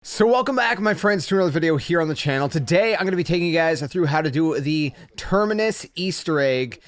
So welcome back, my friends, to another video here on the channel. Today I'm going to be taking you guys through how to do the Terminus Easter egg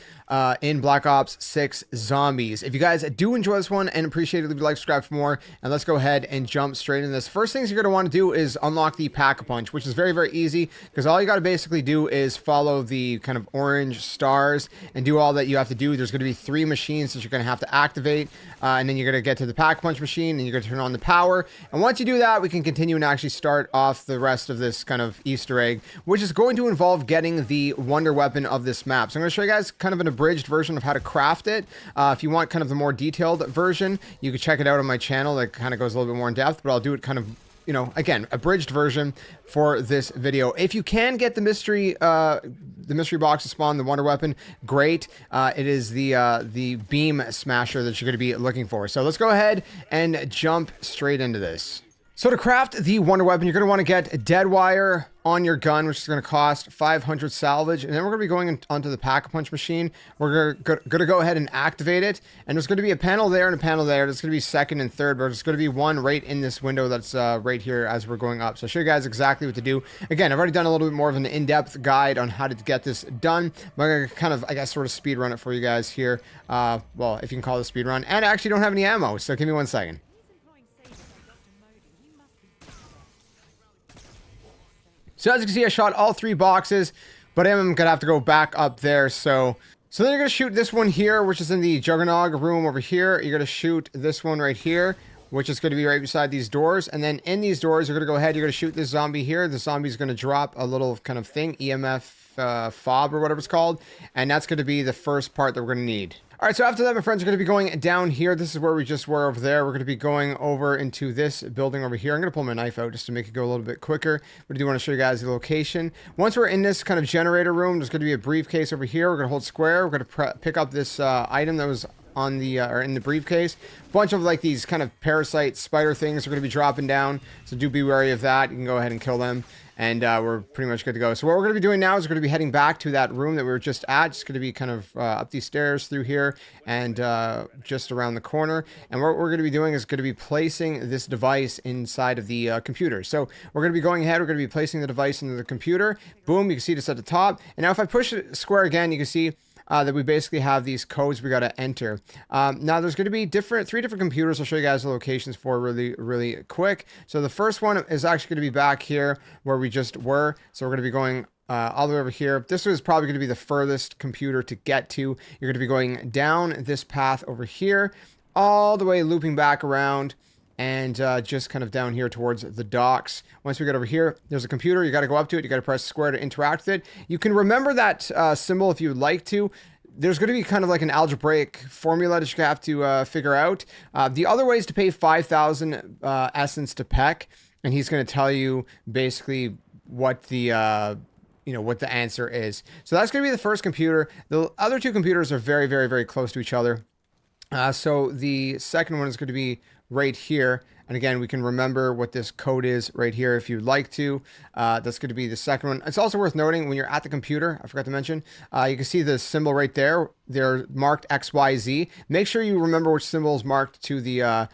in Black Ops 6 Zombies. If you guys do enjoy this one and appreciate it, leave a like, subscribe for more, and let's go ahead and jump straight into this. First things you're going to want to do is unlock the Pack-a-Punch, which is very, very easy, because all you got to basically do is follow the kind of orange stars and do all that you have to do. There's going to be 3 machines that you're going to have to activate, and then you're going to get to the Pack-a-Punch machine, and you're going to turn on the power. And once you do that, we can continue and actually start off the rest of this kind of Easter egg, which is going to involve getting the wonder weapon of this map. So I'm going to show you guys kind of an abridged version of how to craft it. If you want kind of the more detailed version, you can check it out on my channel. That kind of goes a little bit more in depth, but I'll do it kind of, you know, again, abridged version for this video. If you can get the mystery box to spawn the wonder weapon, great. It is the beam smasher that you're going to be looking for. So let's go ahead and jump straight into this. So to craft the wonder weapon, you're going to want to get a dead wire on your gun, which is going to cost 500 salvage. And then we're going to be going onto the Pack-a-Punch machine. We're going to go ahead and activate it. And there's going to be a panel there and a panel there. There's going to be second and third, but there's going to be one right in this window that's right here as we're going up. So I'll show you guys exactly what to do. Again, I've already done a little bit more of an in-depth guide on how to get this done. But I'm going to kind of, I guess, sort of speed run it for you guys here. Well, if you can call it a speed run. And I actually don't have any ammo, so give me 1 second. So as you can see, I shot all 3 boxes, but I'm going to have to go back up there. So then you're going to shoot this one here, which is in the Juggernog room over here. You're going to shoot this one right here, which is going to be right beside these doors. And then in these doors, you're going to go ahead, you're going to shoot this zombie here. The zombie's going to drop a little kind of thing, EMF fob or whatever it's called. And that's going to be the first part that we're going to need. All right, so after that, my friends, are going to be going down here. This is where we just were over there. We're going to be going over into this building over here. I'm going to pull my knife out just to make it go a little bit quicker. But I do want to show you guys the location. Once we're in this kind of generator room, there's going to be a briefcase over here. We're going to hold square. We're going to pick up this item that was on the or in the briefcase. A bunch of like these kind of parasite spider things are going to be dropping down, so do be wary of that. You can go ahead and kill them, and we're pretty much good to go. So what we're going to be doing now is we're going to be heading back to that room that we were just at. It's going to be kind of up these stairs through here and just around the corner. And what we're going to be doing is going to be placing this device inside of the computer. So we're going to be going ahead. We're going to be placing the device into the computer. Boom, you can see this at the top. And now if I push it square again, you can see that we basically have these codes we got to enter. Now there's going to be 3 different computers. I'll show you guys the locations for really quick. So the first one is actually going to be back here where we just were. So we're going to be going all the way over here. This is probably going to be the furthest computer to get to. You're going to be going down this path over here, all the way looping back around, and just kind of down here towards the docks. Once we get over here, there's a computer. You got to go up to it. You got to press square to interact with it. You can remember that symbol if you would like to. There's going to be kind of like an algebraic formula that you have to figure out. The other way is to pay 5,000 essence to Peck, and he's going to tell you basically what the what the answer is. So that's going to be the first computer. The other 2 computers are very close to each other. So the second one is going to be right here. And again, we can remember what this code is right here if you'd like to. That's going to be the second one. It's also worth noting when you're at the computer, I forgot to mention, you can see the symbol right there. They're marked XYZ. Make sure you remember which symbol is marked to the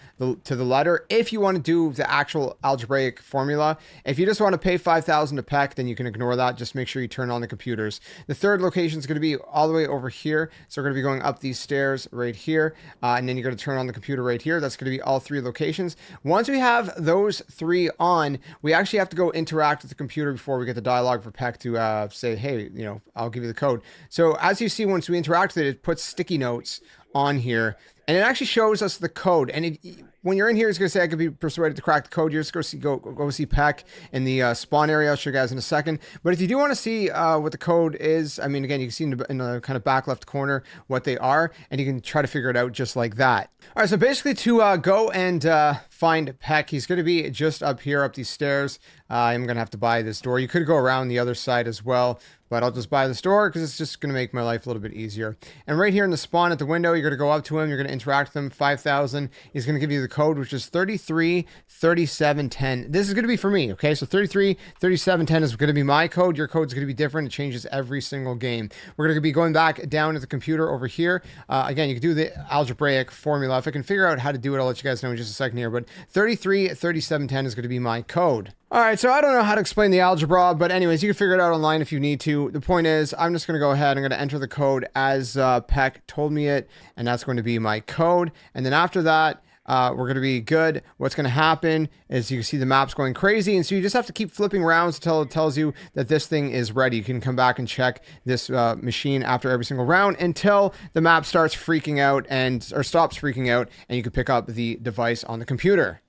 letter if you want to do the actual algebraic formula. If you just want to pay 5,000 to Peck, then you can ignore that. Just make sure you turn on the computers. The third location is going to be all the way over here. So we're going to be going up these stairs right here, and then you're going to turn on the computer right here. That's going to be all 3 locations. Once we have those 3 on, we actually have to go interact with the computer before we get the dialogue for Peck to say, hey, I'll give you the code. So as you see, once we interact with it, it puts sticky notes on here, and it actually shows us the code. And when you're in here, it's going to say I could be persuaded to crack the code. You're just go see Peck in the spawn area. I'll show you guys in a second. But if you do want to see what the code is, I mean, again, you can see in the kind of back left corner what they are, and you can try to figure it out just like that. All right, so basically to go and find Peck, he's going to be just up here, up these stairs. I'm going to have to buy this door. You could go around the other side as well, but I'll just buy the store because it's just going to make my life a little bit easier. And right here in the spawn at the window, you're going to go up to him. You're going to interact with him. 5,000. He's going to give you the code, which is 333710. This is going to be for me, okay? So 333710 is going to be my code. Your code is going to be different. It changes every single game. We're going to be going back down to the computer over here. Again, you can do the algebraic formula. If I can figure out how to do it, I'll let you guys know in just a second here. But 333710 is going to be my code. All right, so I don't know how to explain the algebra, but anyways, you can figure it out online if you need to. The point is, I'm just going to go ahead. I'm going to enter the code as Peck told me it, and that's going to be my code. And then after that, we're going to be good. What's going to happen is you can see the map's going crazy, and so you just have to keep flipping rounds until it tells you that this thing is ready. You can come back and check this machine after every single round until the map starts freaking out or stops freaking out, and you can pick up the device on the computer.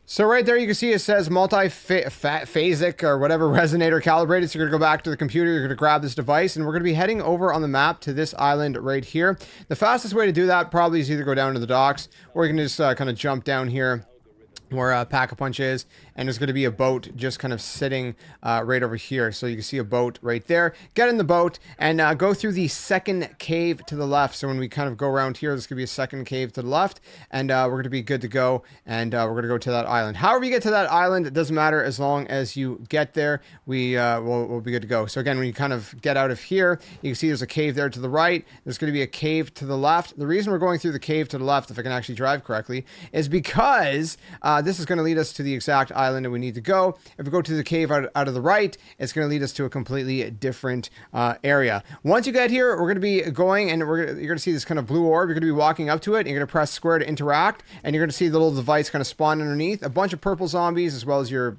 So right there, you can see it says multi-phasic or whatever resonator calibrated. So you're going to go back to the computer, you're going to grab this device, and we're going to be heading over on the map to this island right here. The fastest way to do that probably is either go down to the docks, or you can just kind of jump down here where Pack-a-Punch is, and there's going to be a boat just kind of sitting right over here. So you can see a boat right there. Get in the boat and go through the second cave to the left. So when we kind of go around here, there's going to be a second cave to the left, and we're going to be good to go, and we're going to go to that island. However you get to that island, it doesn't matter as long as you get there. We'll be good to go. So again, when you kind of get out of here, you can see there's a cave there to the right. There's going to be a cave to the left. The reason we're going through the cave to the left, if I can actually drive correctly, is because this is going to lead us to the exact island that we need to go. If we go to the cave out of the right, it's going to lead us to a completely different area. Once you get here, we're going to be going, and you're going to see this kind of blue orb. You're going to be walking up to it, and you're going to press square to interact, and you're going to see the little device kind of spawn underneath. A bunch of purple zombies, as well as your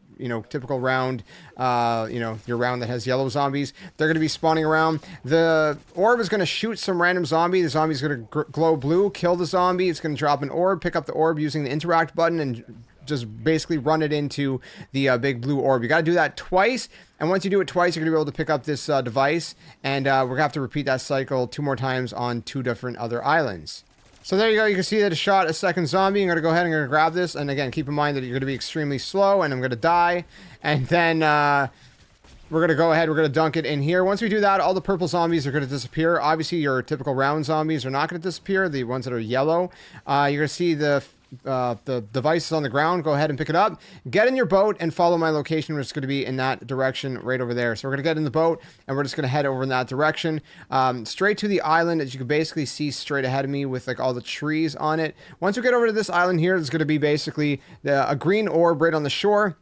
typical round, your round that has yellow zombies. They're going to be spawning around. The orb is going to shoot some random zombie. The zombie is going to glow blue, kill the zombie. It's going to drop an orb, pick up the orb using the interact button, and just basically run it into the big blue orb. You got to do that twice, and once you do it twice, you're going to be able to pick up this device, and we're going to have to repeat that cycle 2 more times on 2 different other islands. So there you go. You can see that it shot a second zombie. I'm going to go ahead and I'm going to grab this, and again, keep in mind that you're going to be extremely slow, and I'm going to die, and then we're going to go ahead, we're going to dunk it in here. Once we do that, all the purple zombies are going to disappear. Obviously, your typical round zombies are not going to disappear, the ones that are yellow. You're going to see the device is on the ground. Go ahead and pick it up. Get in your boat and follow my location, which is going to be in that direction right over there. So we're going to get in the boat, and we're just going to head over in that direction, straight to the island, as you can basically see straight ahead of me with like all the trees on it. Once we get over to this island here, there's going to be basically a green orb right on the shore.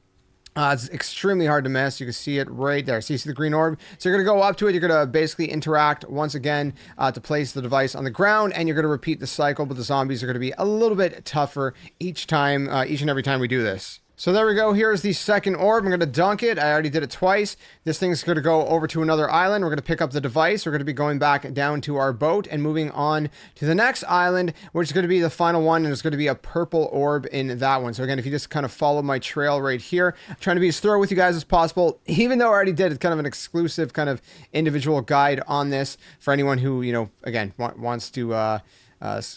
It's extremely hard to miss. You can see it right there. So you see the green orb. So you're going to go up to it. You're going to basically interact once again to place the device on the ground, and you're going to repeat the cycle, but the zombies are going to be a little bit tougher each time, each and every time we do this. So there we go. Here's the second orb. I'm going to dunk it. I already did it twice. This thing's going to go over to another island. We're going to pick up the device. We're going to be going back down to our boat and moving on to the next island, which is going to be the final one, and there's going to be a purple orb in that one. So again, if you just kind of follow my trail right here, I'm trying to be as thorough with you guys as possible, even though I already did. It's kind of an exclusive kind of individual guide on this for anyone who, again, wants to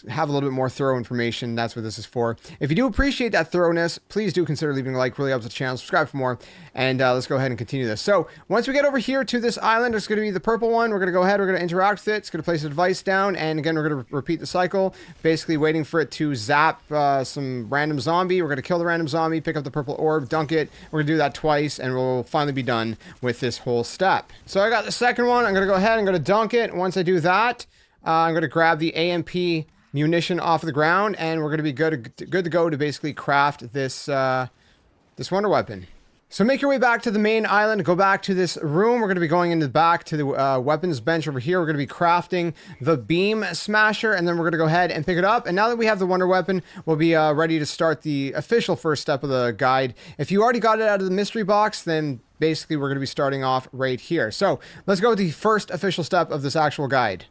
have a little bit more thorough information. That's what this is for. If you do appreciate that thoroughness, please do consider leaving a like. Really helps the channel. Subscribe for more, and let's go ahead and continue this. So once we get over here to this island, there's going to be the purple one. We're going to go ahead, we're going to interact with it. It's going to place a device down, and again, we're going to repeat the cycle, basically waiting for it to zap some random zombie. We're going to kill the random zombie, pick up the purple orb, dunk it. We're going to do that twice, and we'll finally be done with this whole step. So I got the second one. I'm going to go ahead, I'm going to dunk it. Once I do that, I'm going to grab the AMP munition off of the ground, and we're going to be good to go to basically craft this this wonder weapon. So make your way back to the main island, go back to this room. We're going to be going into the back to the weapons bench over here. We're going to be crafting the beam smasher, and then we're going to go ahead and pick it up. And now that we have the wonder weapon, we'll be ready to start the official first step of the guide. If you already got it out of the mystery box, then basically we're going to be starting off right here. So let's go with the first official step of this actual guide.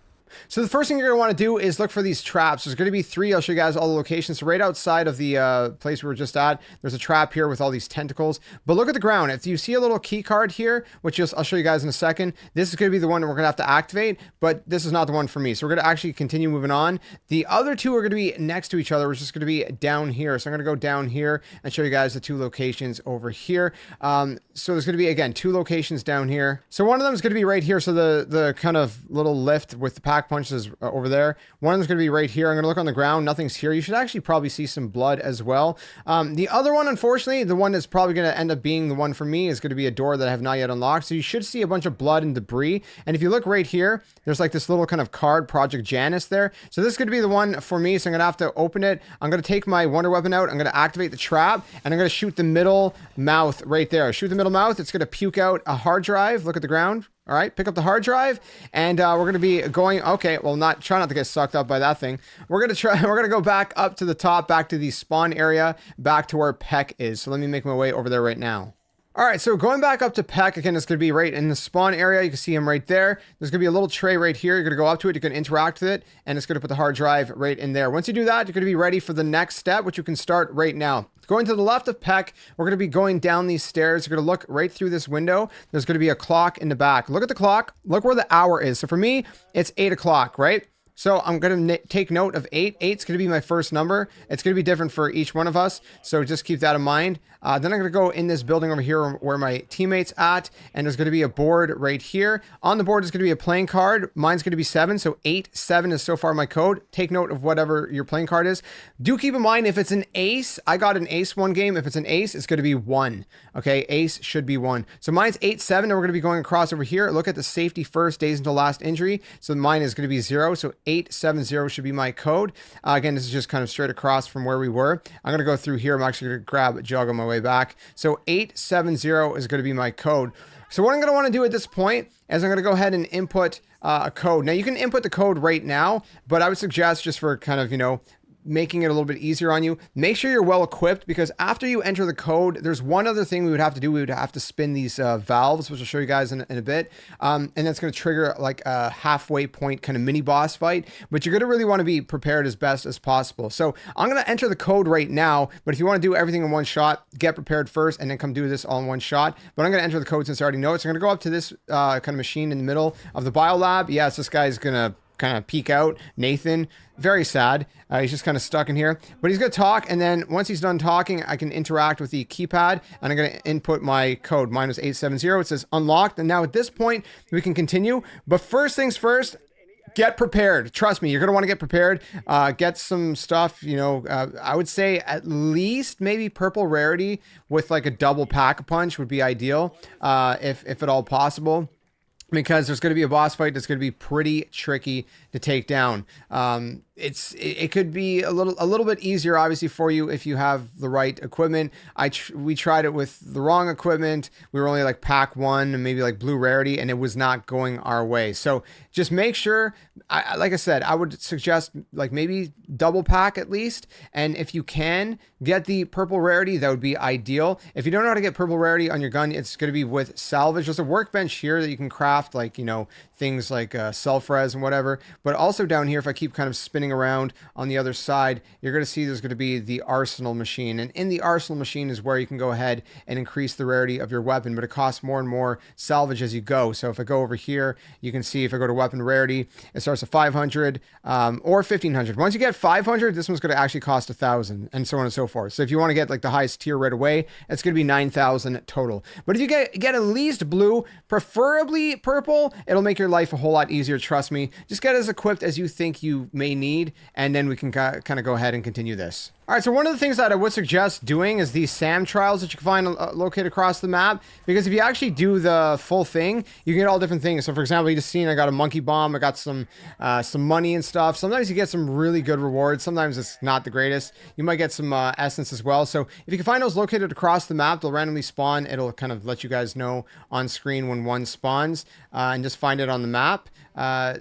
So the first thing you're going to want to do is look for these traps. There's going to be 3. I'll show you guys all the locations. So right outside of the place we were just at, there's a trap here with all these tentacles. But look at the ground. If you see a little key card here, which I'll show you guys in a second, this is going to be the one that we're going to have to activate, but this is not the one for me. So we're going to actually continue moving on. The other 2 are going to be next to each other, which is going to be down here. So I'm going to go down here and show you guys the 2 locations over here. So there's going to be, again, 2 locations down here. So one of them is going to be right here. So the kind of little lift with the pack punches over there. One of them's going to be right here. I'm going to look on the ground. Nothing's here. You should actually probably see some blood as well. The other one, unfortunately, the one that's probably going to end up being the one for me is going to be a door that I have not yet unlocked. So you should see a bunch of blood and debris. And if you look right here, there's like this little kind of card, Project Janus there. So this is going to be the one for me. So I'm going to have to open it. I'm going to take my wonder weapon out. I'm going to activate the trap and I'm going to shoot the middle mouth right there. Shoot the middle mouth. It's going to puke out a hard drive. Look at the ground. All right, pick up the hard drive, and we're going to be going, okay, well, try not to get sucked up by that thing. We're going to go back up to the top, back to the spawn area, back to where Peck is. So let me make my way over there right now. All right, so going back up to Peck, again, it's going to be right in the spawn area. You can see him right there. There's going to be a little tray right here. You're going to go up to it. You can interact with it, and it's going to put the hard drive right in there. Once you do that, you're going to be ready for the next step, which you can start right now. Going to the left of Peck, we're going to be going down these stairs. You're going to look right through this window. There's going to be a clock in the back. Look at the clock. Look where the hour is. So for me, it's 8 o'clock, right? So I'm going to take note of 8. 8's going to be my first number. It's going to be different for each one of us. So just keep that in mind. Then I'm going to go in this building over here where my teammate's at. And there's going to be a board right here. On the board is going to be a playing card. Mine's going to be 7. So 8, 7 is so far my code. Take note of whatever your playing card is. Do keep in mind if it's an ace, I got an ace one game. If it's an ace, it's going to be 1. Okay, ace should be 1. So mine's 8, 7. And we're going to be going across over here. Look at the safety first, days until last injury. So mine is going to be 0. So 870 should be my code. Again, this is just kind of straight across from where we were. I'm going to go through here. I'm actually going to grab a jug on my way back. So 870 is going to be my code. So what I'm going to want to do at this point is I'm going to go ahead and input a code. Now you can input the code right now, but I would suggest just for kind of, making it a little bit easier on you, make sure you're well equipped, because after you enter the code, there's one other thing we would have to do. We would have to spin these valves, which I'll show you guys in a bit. And that's going to trigger like a halfway point kind of mini boss fight, but you're going to really want to be prepared as best as possible. So I'm going to enter the code right now, but if you want to do everything in one shot, get prepared first and then come do this all in one shot. But I'm going to enter the code since I already know it. So I'm going to go up to this kind of machine in the middle of the biolab. Yes, this guy's going to kind of peek out. Nathan, very sad. He's just kind of stuck in here, but he's going to talk. And then once he's done talking, I can interact with the keypad and I'm going to input my code. Mine was 870. It says unlocked. And now at this point we can continue, but first things first, get prepared. Trust me, you're going to want to get prepared. Get some stuff, I would say at least maybe purple rarity with like a double pack-a-punch would be ideal, if at all possible, because there's going to be a boss fight that's going to be pretty tricky to take down. It could be a little bit easier, obviously, for you if you have the right equipment. We tried it with the wrong equipment. We were only like pack 1 and maybe like blue rarity, and it was not going our way. So just make sure, like I said, I would suggest like maybe double pack at least. And if you can get the purple rarity, that would be ideal. If you don't know how to get purple rarity on your gun, it's going to be with salvage. There's a workbench here that you can craft like, things like self-res and whatever. But also down here, if I keep kind of spinning around on the other side, you're going to see there's going to be the arsenal machine. And in the arsenal machine is where you can go ahead and increase the rarity of your weapon, but it costs more and more salvage as you go. So if I go over here, you can see if I go to weapon rarity, it starts at 500 or 1500. Once you get 500, this one's going to actually cost 1,000 and so on and so forth. So if you want to get like the highest tier right away, it's going to be 9,000 total. But if you get at least blue, preferably purple, it'll make your life a whole lot easier. Trust me. Just get as equipped as you think you may need, and then we can kind of go ahead and continue this. All right, so one of the things that I would suggest doing is these SAM trials that you can find located across the map, because if you actually do the full thing, you can get all different things. So for example, you just seen I got a monkey bomb, I got some money and stuff. Sometimes you get some really good rewards. Sometimes it's not the greatest. You might get some essence as well. So if you can find those located across the map, they'll randomly spawn. It'll kind of let you guys know on screen when one spawns, and just find it on the map.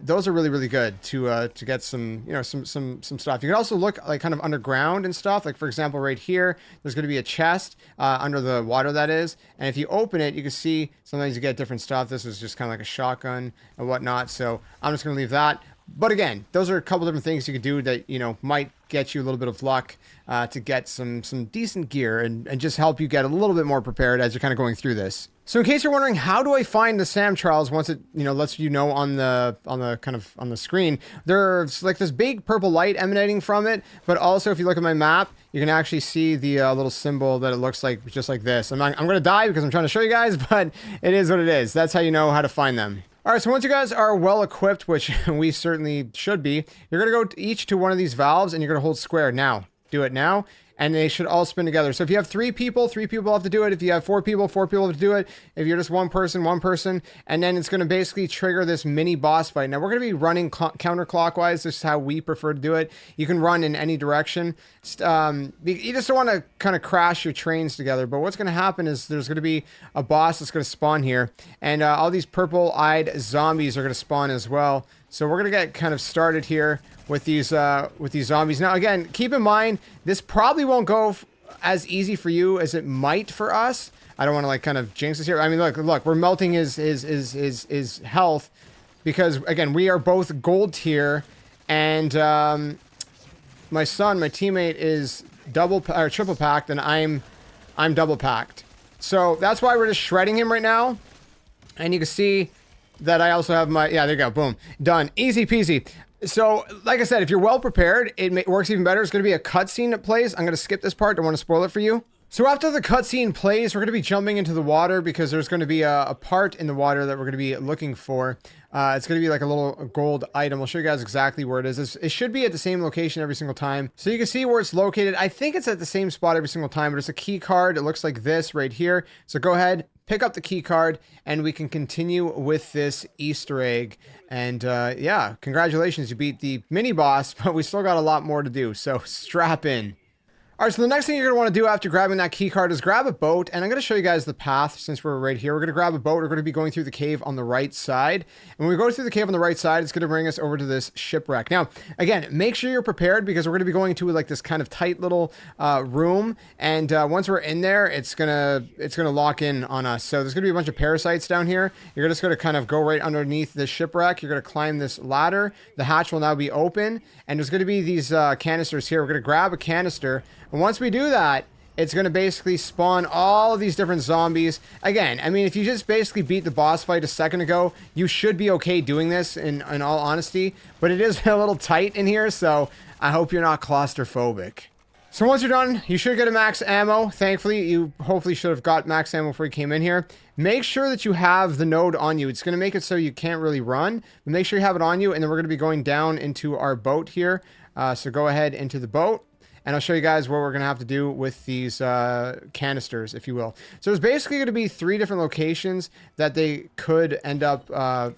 Those are really, really good to get some, some stuff. You can also look like kind of underground and stuff. Like for example, right here, there's going to be a chest under the water, that is. And if you open it, you can see sometimes you get different stuff. This is just kind of like a shotgun and whatnot. So I'm just going to leave that. But again, those are a couple different things you could do that, you know, might get you a little bit of luck to get some decent gear and just help you get a little bit more prepared as you're kind of going through this. So in case you're wondering, how do I find the SAM trials once it, you know, lets you know on the kind of on the screen, there's like this big purple light emanating from it. But also if you look at my map, you can actually see the little symbol that it looks like, just like this. I'm going to die because I'm trying to show you guys, but it is what it is. That's how you know how to find them. All right, so once you guys are well equipped, which we certainly should be, you're going to go each to one of these valves and you're going to hold square now. Do it now. And they should all spin together. So if you have 3 people have to do it. If you have 4 people have to do it. If you're just one person. And then it's going to basically trigger this mini boss fight. Now we're going to be running counterclockwise. This is how we prefer to do it. You can run in any direction. You just don't want to kind of crash your trains together. But what's going to happen is there's going to be a boss that's going to spawn here. And all these purple-eyed zombies are going to spawn as well. So we're going to get kind of started here with these zombies. Now, again, keep in mind, this probably won't go as easy for you as it might for us. I don't want to like kind of jinx this here. I mean, look, we're melting his health because, again, we are both gold tier, and my teammate is triple packed, and I'm double packed. So that's why we're just shredding him right now. And you can see that I also have my, yeah, there you go, boom, done, easy peasy. So, like I said, if you're well prepared, it works even better. It's going to be a cutscene that plays. I'm going to skip this part. Don't want to spoil it for you. So after the cutscene plays, we're going to be jumping into the water because there's going to be a part in the water that we're going to be looking for. It's going to be like a little gold item. I'll show you guys exactly where it is. It should be at the same location every single time. So you can see where it's located. I think it's at the same spot every single time, but it's a key card. It looks like this right here. So go ahead, pick up the key card, and we can continue with this Easter egg. And yeah, congratulations, you beat the mini boss, but we still got a lot more to do, so strap in. All right, so the next thing you're going to want to do after grabbing that key card is grab a boat, and I'm going to show you guys the path since we're right here. We're going to grab a boat. We're going to be going through the cave on the right side. And when we go through the cave on the right side, it's going to bring us over to this shipwreck. Now, again, make sure you're prepared because we're going to be going to like this kind of tight little room. And once we're in there, it's going to lock in on us. So there's going to be a bunch of parasites down here. You're just going to kind of go right underneath this shipwreck. You're going to climb this ladder. The hatch will now be open. And there's going to be these canisters here. We're going to grab a canister. And once we do that, it's going to basically spawn all of these different zombies. Again, I mean, if you just basically beat the boss fight a second ago, you should be okay doing this in all honesty. But it is a little tight in here, so I hope you're not claustrophobic. So once you're done, you should get a max ammo. Thankfully, you hopefully should have got max ammo before you came in here. Make sure that you have the node on you. It's going to make it so you can't really run. But make sure you have it on you, and then we're going to be going down into our boat here. So go ahead into the boat. And I'll show you guys what we're going to have to do with these canisters, if you will. So there's basically going to be 3 different locations that they could end up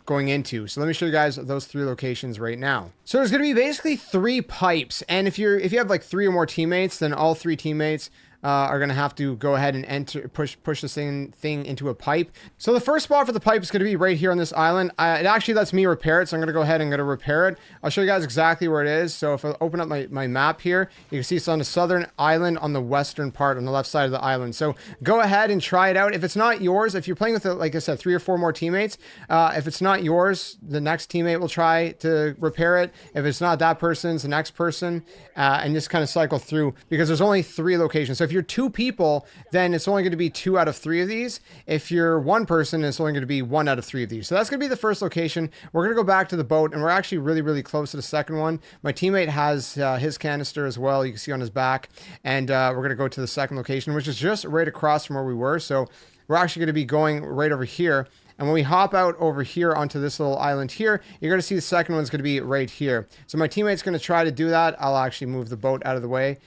going into. So let me show you guys those 3 locations right now. So there's going to be basically 3 pipes. And if you have like 3 or more teammates, then all 3 teammates are going to have to go ahead and push this thing into a pipe. So the first spot for the pipe is going to be right here on this island. It actually lets me repair it, so I'm going to go ahead and repair it. I'll show you guys exactly where it is. So if I open up my map here, you can see it's on the southern island on the western part on the left side of the island. So go ahead and try it out. If it's not yours, if you're playing with, like I said, 3 or 4 more teammates, if it's not yours, the next teammate will try to repair it. If it's not that person's, the next person, and just kind of cycle through because there's only 3 locations. So if you're 2 people, then it's only going to be 2 out of 3 of these. If you're 1 person, it's only going to be 1 out of 3 of these. So that's going to be the first location. We're going to go back to the boat, and we're actually really, really close to the second one. My teammate has his canister as well. You can see on his back. And we're going to go to the second location, which is just right across from where we were. So we're actually going to be going right over here. And when we hop out over here onto this little island here, you're going to see the second one's going to be right here. So my teammate's going to try to do that. I'll actually move the boat out of the way.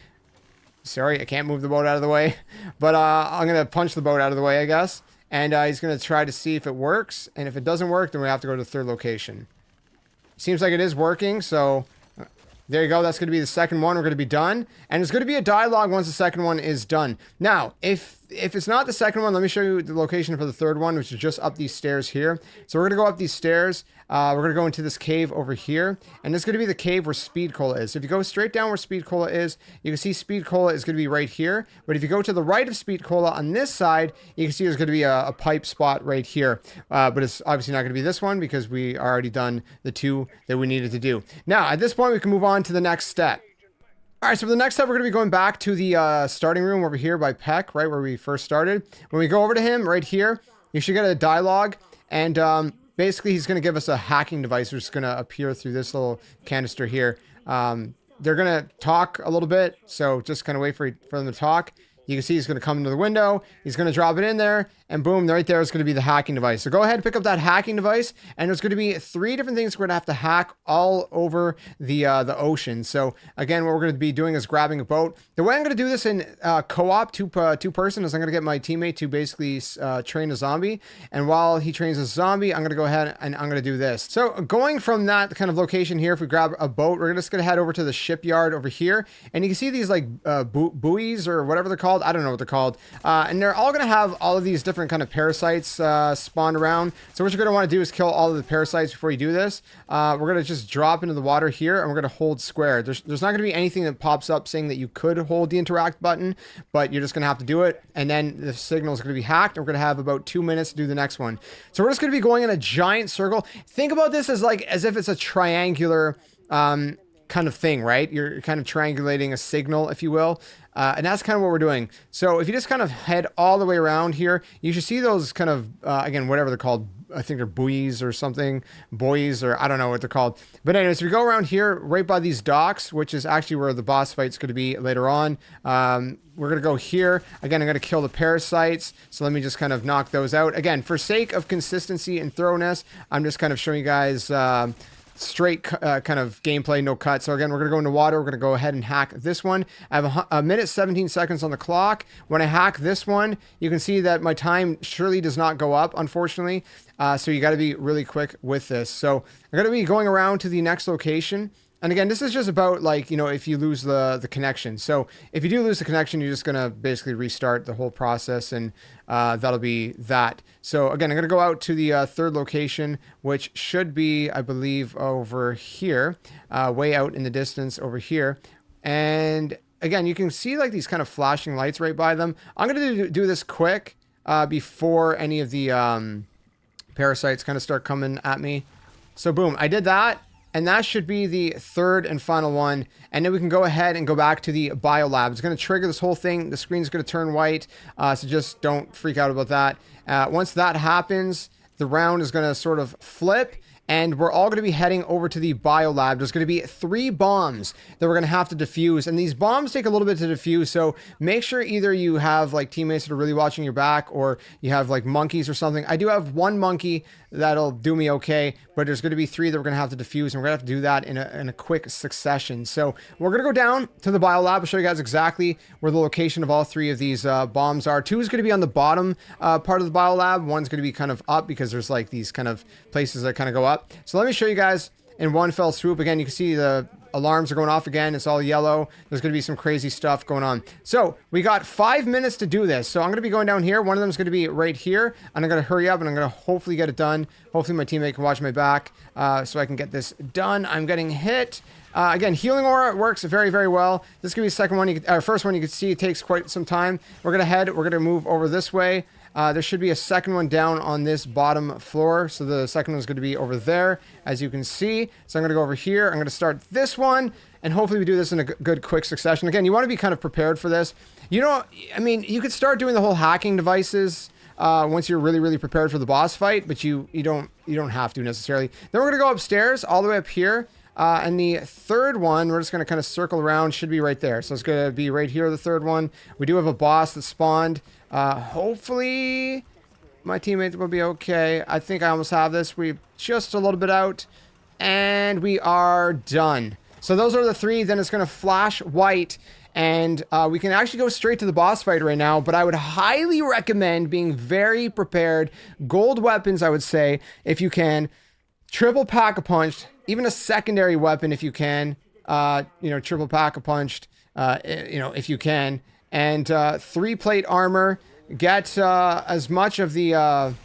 Sorry, I can't move the boat out of the way. But I'm going to punch the boat out of the way, I guess. And he's going to try to see if it works. And if it doesn't work, then we have to go to the third location. Seems like it is working, so there you go. That's going to be the second one. We're going to be done. And it's going to be a dialogue once the second one is done. Now, if if it's not the second one, let me show you the location for the third one, which is just up these stairs here. So we're going to go up these stairs. We're going to go into this cave over here. And this is going to be the cave where Speed Cola is. So if you go straight down where Speed Cola is, you can see Speed Cola is going to be right here. But if you go to the right of Speed Cola on this side, you can see there's going to be a pipe spot right here. But it's obviously not going to be this one because we already done the two that we needed to do. Now, at this point, we can move on to the next step. All right, so for the next step, we're going to be going back to the starting room over here by Peck, right where we first started. When we go over to him right here, you should get a dialogue. And basically, he's going to give us a hacking device, which is going to appear through this little canister here. They're going to talk a little bit, so just kind of wait for them to talk. You can see he's going to come into the window. He's going to drop it in there, and boom, right there is going to be the hacking device. So go ahead and pick up that hacking device, and there's going to be 3 different things we're going to have to hack all over the ocean. So again, what we're going to be doing is grabbing a boat. The way I'm going to do this in co-op, two-person, is I'm going to get my teammate to basically train a zombie, and while he trains a zombie, I'm going to go ahead and I'm going to do this. So going from that kind of location here, if we grab a boat, we're just going to head over to the shipyard over here, and you can see these like buoys or whatever they're called. I don't know what they're called. And they're all going to have all of these different kind of parasites spawned around. So what you're going to want to do is kill all of the parasites before you do this. We're going to just drop into the water here, and we're going to hold square. There's not going to be anything that pops up saying that you could hold the interact button, but you're just going to have to do it. And then the signal is going to be hacked, and we're going to have about 2 minutes to do the next one. So we're just going to be going in a giant circle. Think about this as if it's a triangular kind of thing, right? You're kind of triangulating a signal, if you will. And that's kind of what we're doing. So if you just kind of head all the way around here, you should see those kind of, again, whatever they're called. I think they're buoys or something, buoys, or I don't know what they're called. But anyways, if we go around here, right by these docks, which is actually where the boss fight's going to be later on. We're going to go here. Again, I'm going to kill the parasites. So let me just kind of knock those out. Again, for sake of consistency and thoroughness, I'm just kind of showing you guys straight kind of gameplay, no cut. So again, we're gonna go into water. We're gonna go ahead and hack this one. I have a minute 17 seconds on the clock. When I hack this one, you can see that my time surely does not go up, unfortunately. So you got to be really quick with this. So I'm gonna be going around to the next location. And again, this is just about like, you know, if you lose the connection. So if you do lose the connection, you're just going to basically restart the whole process, and that'll be that. So again, I'm going to go out to the third location, which should be, I believe, over here, way out in the distance over here. And again, you can see like these kind of flashing lights right by them. I'm going to do this quick before any of the parasites kind of start coming at me. So boom, I did that. And that should be the third and final one. And then we can go ahead and go back to the biolab. It's going to trigger this whole thing. The screen's going to turn white. So just don't freak out about that. Once that happens, the round is going to sort of flip. And we're all going to be heading over to the biolab. There's going to be 3 bombs that we're going to have to defuse. And these bombs take a little bit to defuse. So make sure either you have like teammates that are really watching your back, or you have like monkeys or something. I do have 1 monkey that'll do me okay, but there's going to be 3 that we're going to have to defuse, and we're going to have to do that in a quick succession. So we're going to go down to the biolab. I'll show you guys exactly where the location of all 3 of these bombs are. 2 is going to be on the bottom part of the biolab. 1's going to be kind of up because there's like these kind of places that kind of go up. So let me show you guys in one fell swoop. Again, you can see the alarms are going off again. It's all yellow. There's going to be some crazy stuff going on. So we got 5 minutes to do this. So I'm going to be going down here. One of them is going to be right here. And I'm going to hurry up, and I'm going to hopefully get it done. Hopefully my teammate can watch my back so I can get this done. I'm getting hit. Again, healing aura works very, very well. This could be the second one. First one you can see it takes quite some time. We're going to head. We're going to move over this way. There should be a second one down on this bottom floor. So the second one is going to be over there, as you can see. So I'm going to go over here. I'm going to start this one, and hopefully we do this in a good quick succession. Again, you want to be kind of prepared for this. You know, I mean, you could start doing the whole hacking devices once you're really, really prepared for the boss fight, but you don't have to necessarily. Then we're going to go upstairs all the way up here. And the third one, we're just going to kind of circle around, should be right there. So it's going to be right here, the third one. We do have a boss that spawned. Hopefully my teammates will be okay. I think I almost have this. We're just a little bit out, and we are done. So those are the 3. Then it's going to flash white, and we can actually go straight to the boss fight right now. But I would highly recommend being very prepared. Gold weapons, I would say, if you can. Triple pack-a-punched. Even a secondary weapon if you can, triple pack-a-punched, if you can. And 3-plate armor. get as much of the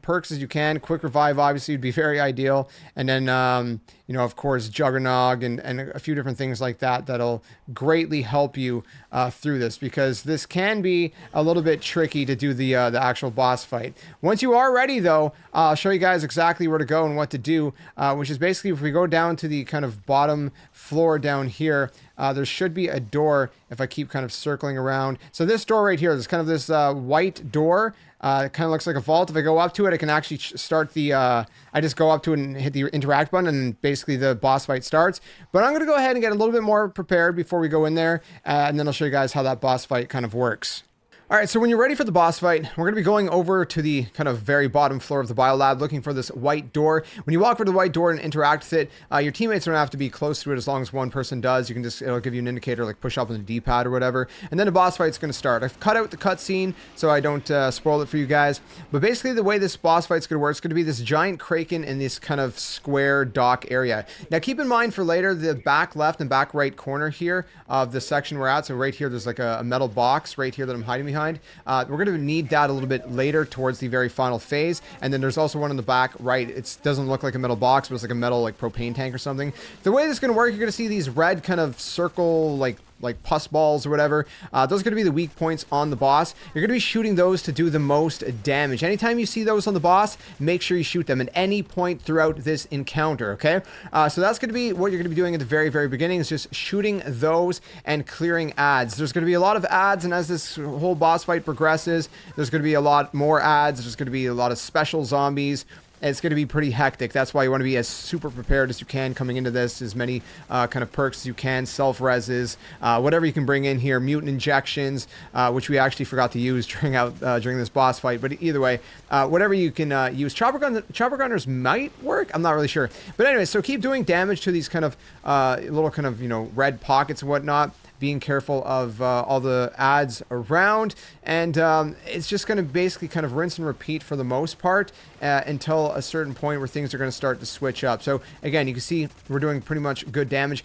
perks as you can. Quick revive obviously would be very ideal, and then you know, of course, Juggernog and a few different things like that that'll greatly help you through this, because this can be a little bit tricky to do the actual boss fight. Once you are ready, though, I'll show you guys exactly where to go and what to do, which is basically if we go down to the kind of bottom floor down here, there should be a door if I keep kind of circling around. So this door right here, there's kind of this white door. It kind of looks like a vault. If I go up to it, I can actually start the, I just go up to it and hit the interact button, and basically the boss fight starts. But I'm going to go ahead and get a little bit more prepared before we go in there, and then I'll show you guys how that boss fight kind of works. All right, so when you're ready for the boss fight, we're going to be going over to the kind of very bottom floor of the biolab, looking for this white door. When you walk over to the white door and interact with it, your teammates don't have to be close to it as long as one person does. You can just, it'll give you an indicator, like push up on the D-pad or whatever, and then the boss fight's going to start. I've cut out the cutscene so I don't spoil it for you guys, but basically the way this boss fight's going to work, it's going to be this giant kraken in this kind of square dock area. Now keep in mind for later, the back left and back right corner here of the section we're at, so right here there's like a metal box right here that I'm hiding behind. We're going to need that a little bit later towards the very final phase. And then there's also one in the back right. It doesn't look like a metal box, but it's like a metal like propane tank or something. The way this is going to work, you're going to see these red kind of circle like pus balls or whatever. Those are going to be the weak points on the boss. You're going to be shooting those to do the most damage. Anytime you see those on the boss, make sure you shoot them at any point throughout this encounter, okay? So that's going to be what you're going to be doing at the very, very beginning, is just shooting those and clearing ads. There's going to be a lot of ads, and as this whole boss fight progresses, there's going to be a lot more ads. There's going to be a lot of special zombies. It's going to be pretty hectic. That's why you want to be as super prepared as you can coming into this. As many kind of perks as you can, self-reses, whatever you can bring in here, mutant injections, which we actually forgot to use during this boss fight. But either way, whatever you can use. Chopper gunners might work. I'm not really sure. But anyway, so keep doing damage to these kind of little kind of, you know, red pockets and whatnot. Being careful of all the ads around, and it's just going to basically kind of rinse and repeat for the most part until a certain point where things are going to start to switch up. So again, you can see we're doing pretty much good damage.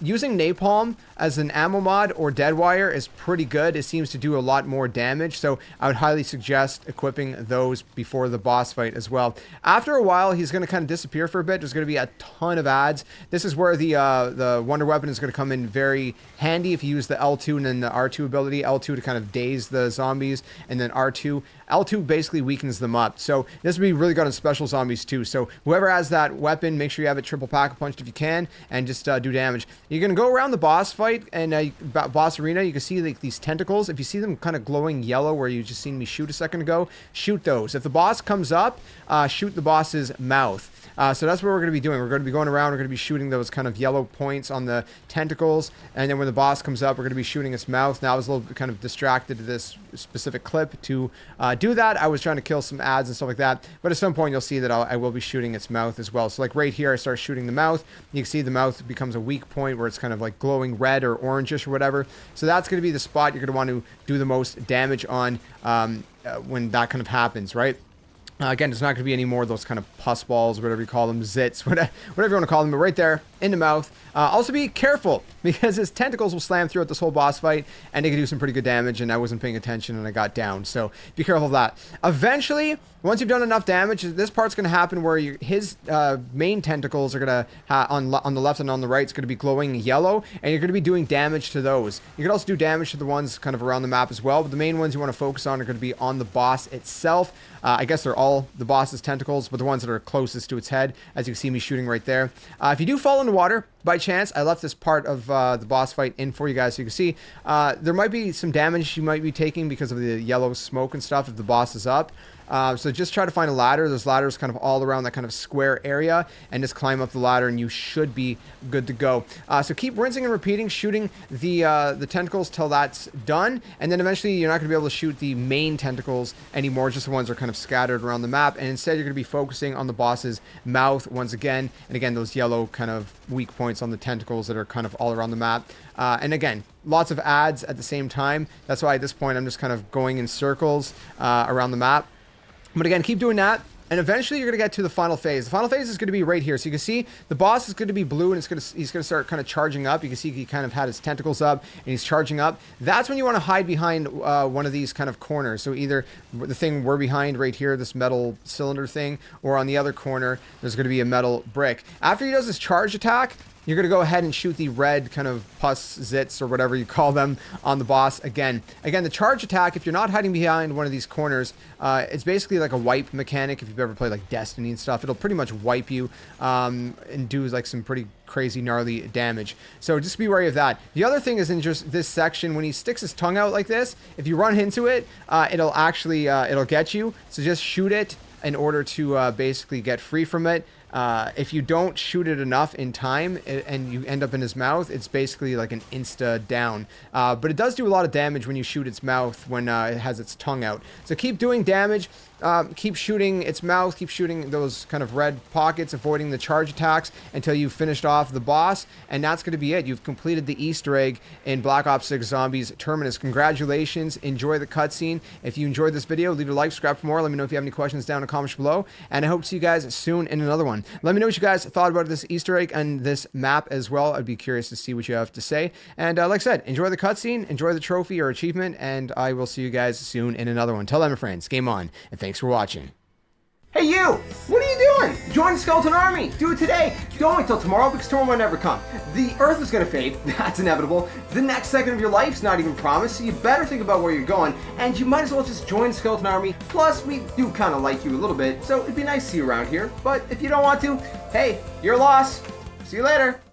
Using napalm as an ammo mod or dead wire is pretty good. It seems to do a lot more damage, so I would highly suggest equipping those before the boss fight as well. After a while, he's going to kind of disappear for a bit. There's going to be a ton of ads. This is where the wonder weapon is going to come in very handy if you use the L2 and then the R2 ability. L2 to kind of daze the zombies, and then R2. L2 basically weakens them up. So this would be really good on special zombies too. So whoever has that weapon, make sure you have it triple pack-a-punched if you can, and just do damage. You're going to go around the boss fight and boss arena. You can see like these tentacles. If you see them kind of glowing yellow where you just seen me shoot a second ago, shoot those. If the boss comes up, shoot the boss's mouth. So that's what we're going to be doing. We're going to be going around. We're going to be shooting those kind of yellow points on the tentacles. And then when the boss comes up, we're going to be shooting its mouth. Now I was a little bit kind of distracted to this specific clip to do that. I was trying to kill some ads and stuff like that. But at some point, you'll see that I will be shooting its mouth as well. So like right here, I start shooting the mouth. You can see the mouth becomes a weak point where it's kind of like glowing red or orangish or whatever. So that's going to be the spot you're going to want to do the most damage on when that kind of happens, right? Again, there's not going to be any more of those kind of pus balls, whatever you call them, zits, whatever you want to call them, but right there in the mouth. Also be careful, because his tentacles will slam throughout this whole boss fight, and they can do some pretty good damage, and I wasn't paying attention, and I got down, so be careful of that. Eventually, once you've done enough damage, this part's going to happen where his main tentacles are going to, on the left and on the right, it's going to be glowing yellow, and you're going to be doing damage to those. You can also do damage to the ones kind of around the map as well, but the main ones you want to focus on are going to be on the boss itself. I guess they're all the boss's tentacles, but the ones that are closest to its head, as you can see me shooting right there. If you do fall into water, by chance, I left this part of the boss fight in for you guys so you can see. There might be some damage you might be taking because of the yellow smoke and stuff if the boss is up. So just try to find a ladder. There's ladders kind of all around that kind of square area, and just climb up the ladder and you should be good to go. So keep rinsing and repeating, shooting the tentacles till that's done, and then eventually you're not going to be able to shoot the main tentacles anymore, just the ones that are kind of scattered around the map, and instead you're going to be focusing on the boss's mouth once again, and again those yellow kind of weak points on the tentacles that are kind of all around the map. And again, lots of ads at the same time. That's why at this point I'm just kind of going in circles around the map. But again, keep doing that. And eventually you're going to get to the final phase. The final phase is going to be right here. So you can see the boss is going to be blue, and he's going to start kind of charging up. You can see he kind of had his tentacles up and he's charging up. That's when you want to hide behind one of these kind of corners. So either the thing we're behind right here, this metal cylinder thing, or on the other corner, there's going to be a metal brick. After he does his charge attack, you're going to go ahead and shoot the red kind of pus zits or whatever you call them on the boss again. Again, the charge attack, if you're not hiding behind one of these corners, it's basically like a wipe mechanic. If you've ever played like Destiny and stuff, it'll pretty much wipe you and do like some pretty crazy gnarly damage. So just be wary of that. The other thing is in just this section, when he sticks his tongue out like this, if you run into it, it'll actually, it'll get you. So just shoot it in order to basically get free from it. If you don't shoot it enough in time and you end up in his mouth, it's basically like an insta down. But it does do a lot of damage when you shoot its mouth when it has its tongue out. So keep doing damage. Keep shooting its mouth, keep shooting those kind of red pockets, avoiding the charge attacks until you've finished off the boss, and that's going to be it. You've completed the Easter egg in Black Ops 6 Zombies Terminus. Congratulations. Enjoy the cutscene. If you enjoyed this video, leave a like, subscribe for more. Let me know if you have any questions down in the comments below, and I hope to see you guys soon in another one. Let me know what you guys thought about this Easter egg and this map as well. I'd be curious to see what you have to say. And like I said, enjoy the cutscene, enjoy the trophy or achievement, and I will see you guys soon in another one. Till then, my friends, game on, and thanks for watching. Hey you! What are you doing? Join the Skeleton Army! Do it today! Don't wait till tomorrow, because tomorrow might never come. The Earth is gonna fade, that's inevitable. The next second of your life's not even promised, so you better think about where you're going, and you might as well just join the Skeleton Army. Plus, we do kinda like you a little bit, so it'd be nice to see you around here. But if you don't want to, hey, you're lost. See you later!